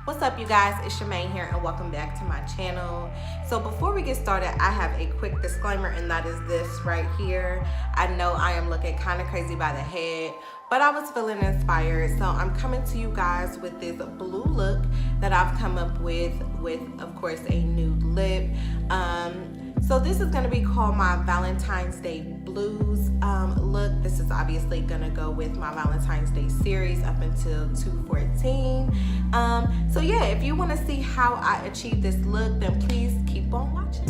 What's up, you guys? It's Shemaine here and welcome back to my channel. So before we get started, I have a quick disclaimer, and that is this right here. I know I am looking kind of crazy by the head, but I was feeling inspired, so I'm coming to you guys with this blue look that I've come up with of course a nude lip. So this is going to be called my Valentine's Day Blues look. This is obviously going to go with my Valentine's Day series up until 2/14. So yeah, if you want to see how I achieve this look, then please keep on watching.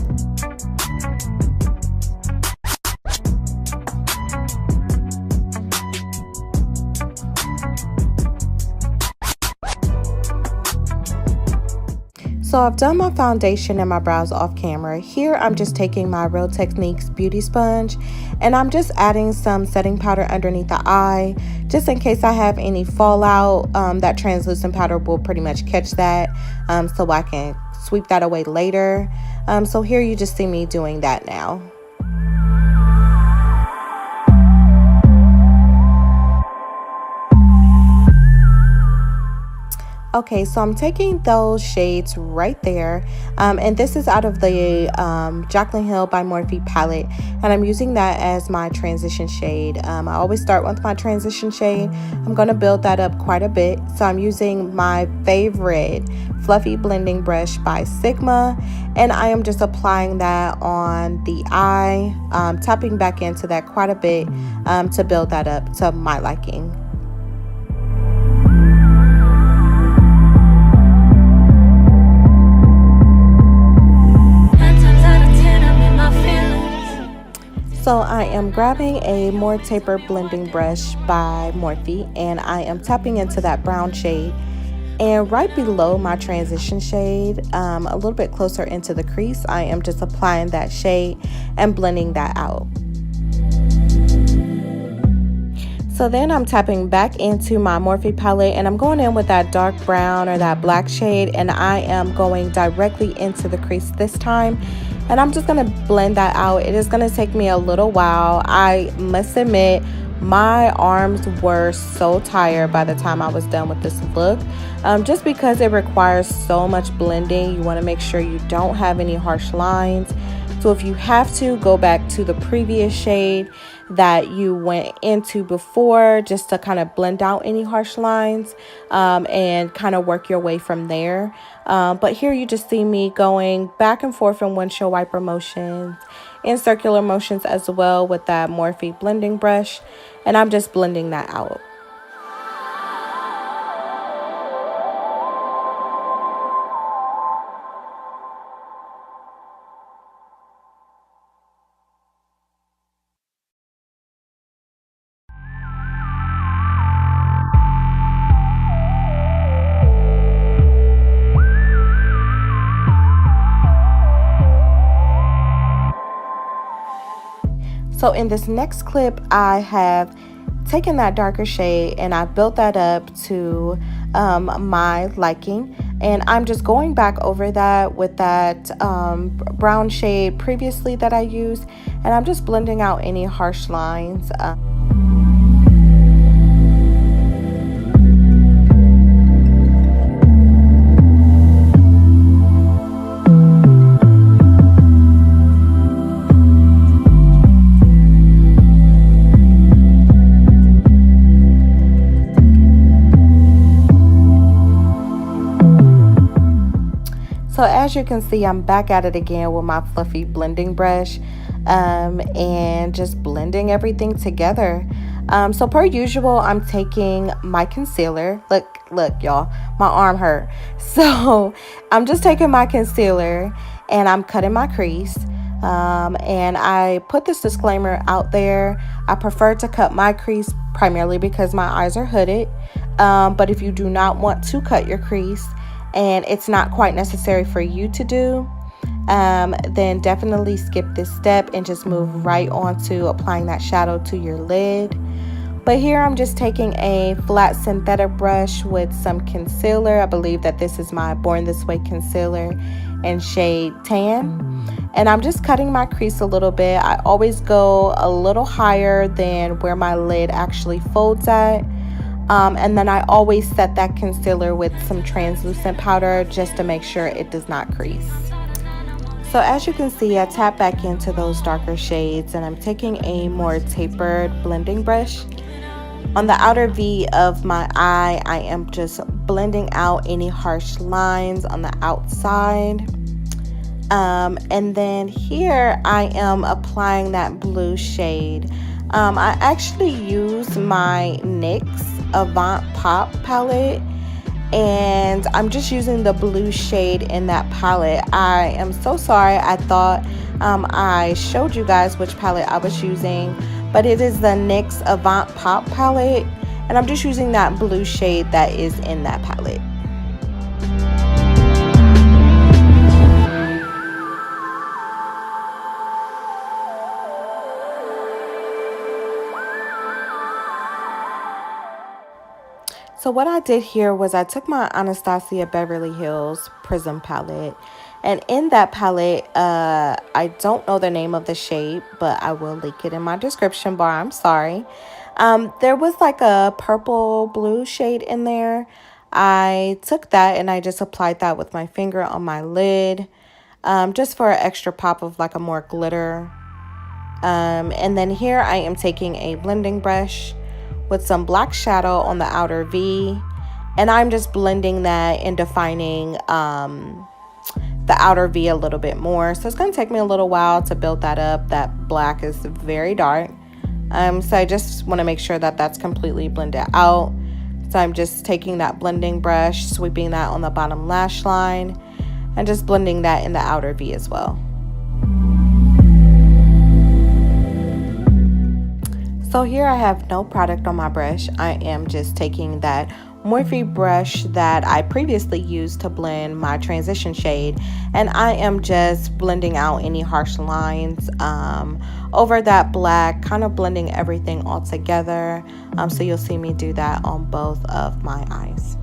So I've done my foundation and my brows off camera. Here I'm just taking my Real Techniques beauty sponge and I'm just adding some setting powder underneath the eye just in case I have any fallout. That translucent powder will pretty much catch that, so I can sweep that away later. So here you just see me doing that now. Okay, so I'm taking those shades right there, and this is out of the Jaclyn by Morphe palette, and I'm using that as my transition shade. I always start with my transition shade. I'm going to build that up quite a bit, so I'm using my favorite fluffy blending brush by Sigma, and I am just applying that on the eye, tapping back into that quite a bit to build that up to my liking. So I am grabbing a more tapered blending brush by Morphe and I am tapping into that brown shade, and right below my transition shade, a little bit closer into the crease, I am just applying that shade and blending that out. So then I'm tapping back into my Morphe palette and I'm going in with that dark brown or that black shade, and I am going directly into the crease this time. And I'm just going to blend that out. It is going to take me a little while. I must admit, my arms were so tired by the time I was done with this look. Just because it requires so much blending, you want to make sure you don't have any harsh lines. So if you have to, go back to the previous shade that you went into before just to kind of blend out any harsh lines, and kind of work your way from there. But here you just see me going back and forth in windshield wiper motions, in circular motions as well with that Morphe blending brush, and I'm just blending that out. So in this next clip, I have taken that darker shade and I built that up to my liking. And I'm just going back over that with that brown shade previously that I used. And I'm just blending out any harsh lines. So as you can see, I'm back at it again with my fluffy blending brush, and just blending everything together. So per usual, I'm taking my concealer. Look, y'all, my arm hurt. So I'm just taking my concealer and I'm cutting my crease. And I put this disclaimer out there. I prefer to cut my crease primarily because my eyes are hooded. But if you do not want to cut your crease, and it's not quite necessary for you to do, then definitely skip this step and just move right on to applying that shadow to your lid. But here I'm just taking a flat synthetic brush with some concealer. I believe that this is my Born This Way concealer in shade Tan. And I'm just cutting my crease a little bit. I always go a little higher than where my lid actually folds at. And then I always set that concealer with some translucent powder just to make sure it does not crease. So as you can see, I tap back into those darker shades, and I'm taking a more tapered blending brush. On the outer V of my eye, I am just blending out any harsh lines on the outside. And then here I am applying that blue shade. I actually use my NYX Avant Pop Palette, and I'm just using the blue shade in that palette. I am so sorry, I thought I showed you guys which palette I was using, but it is the NYX Avant Pop Palette, and I'm just using that blue shade that is in that palette. So what I did here was I took my Anastasia Beverly Hills Prism palette, and in that palette, I don't know the name of the shade, but I will link it in my description bar. I'm sorry. There was like a purple blue shade in there. I took that and I just applied that with my finger on my lid, just for an extra pop of like a more glitter. And then here I am taking a blending brush with some black shadow on the outer V, and I'm just blending that and defining the outer V a little bit more. So it's going to take me a little while to build that up. That black is very dark, so I just want to make sure that that's completely blended out. So I'm just taking that blending brush, sweeping that on the bottom lash line, and just blending that in the outer V as well. So here I have no product on my brush. I am just taking that Morphe brush that I previously used to blend my transition shade, and I am just blending out any harsh lines over that black, kind of blending everything all together. So you'll see me do that on both of my eyes.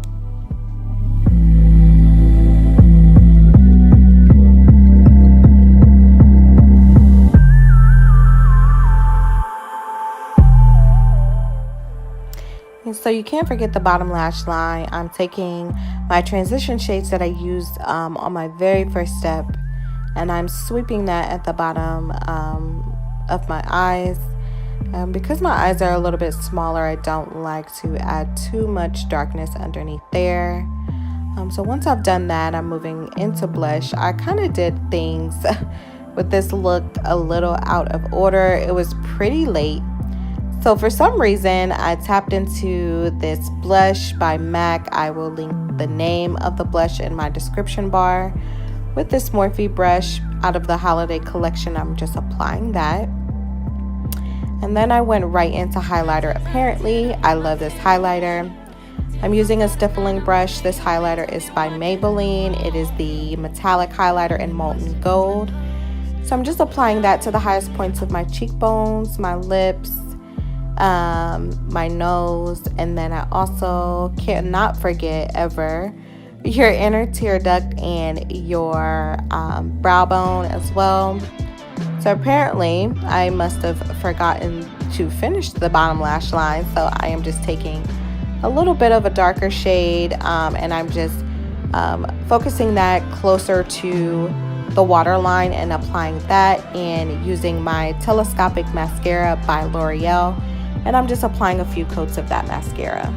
So you can't forget the bottom lash line. I'm taking my transition shades that I used on my very first step, and I'm sweeping that at the bottom of my eyes. Because my eyes are a little bit smaller, I don't like to add too much darkness underneath there. So once I've done that, I'm moving into blush. I kind of did things with this look a little out of order. It was pretty late. So for some reason, I tapped into this blush by MAC. I will link the name of the blush in my description bar. With this Morphe brush out of the holiday collection, I'm just applying that. And then I went right into highlighter. Apparently, I love this highlighter. I'm using a stippling brush. This highlighter is by Maybelline. It is the metallic highlighter in Molten Gold. So I'm just applying that to the highest points of my cheekbones, my lips, my nose, and then I also cannot forget ever your inner tear duct and your brow bone as well. So apparently I must have forgotten to finish the bottom lash line, so I am just taking a little bit of a darker shade, and I'm just focusing that closer to the waterline and applying that, and using my Telescopic mascara by L'Oreal, and I'm just applying a few coats of that mascara.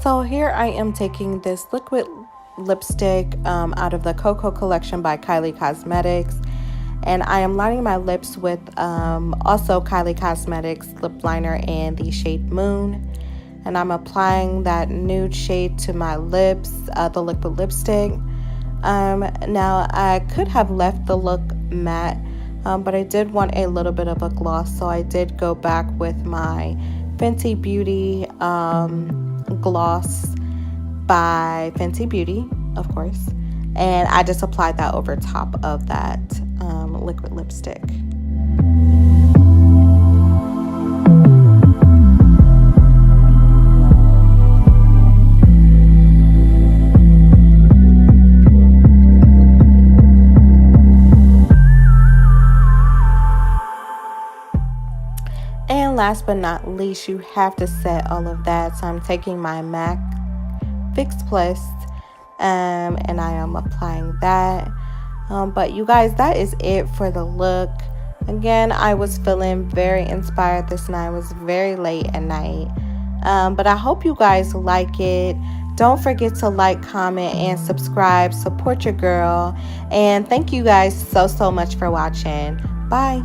So here I am taking this liquid lipstick out of the Koko collection by Kylie Cosmetics, and I am lining my lips with also Kylie Cosmetics lip liner in the shade Moon. and I'm applying that nude shade to my lips, the liquid lipstick. Now I could have left the look matte, but I did want a little bit of a gloss, so I did go back with my Fenty Beauty gloss by Fenty Beauty, of course, and I just applied that over top of that liquid lipstick. And last but not least, you have to set all of that. So I'm taking my MAC Fix Plus and I am applying that. But you guys, that is it for the look. Again, I was feeling very inspired this night. It was very late at night. But I hope you guys like it. Don't forget to like, comment, and subscribe. Support your girl. And thank you guys so much for watching. Bye.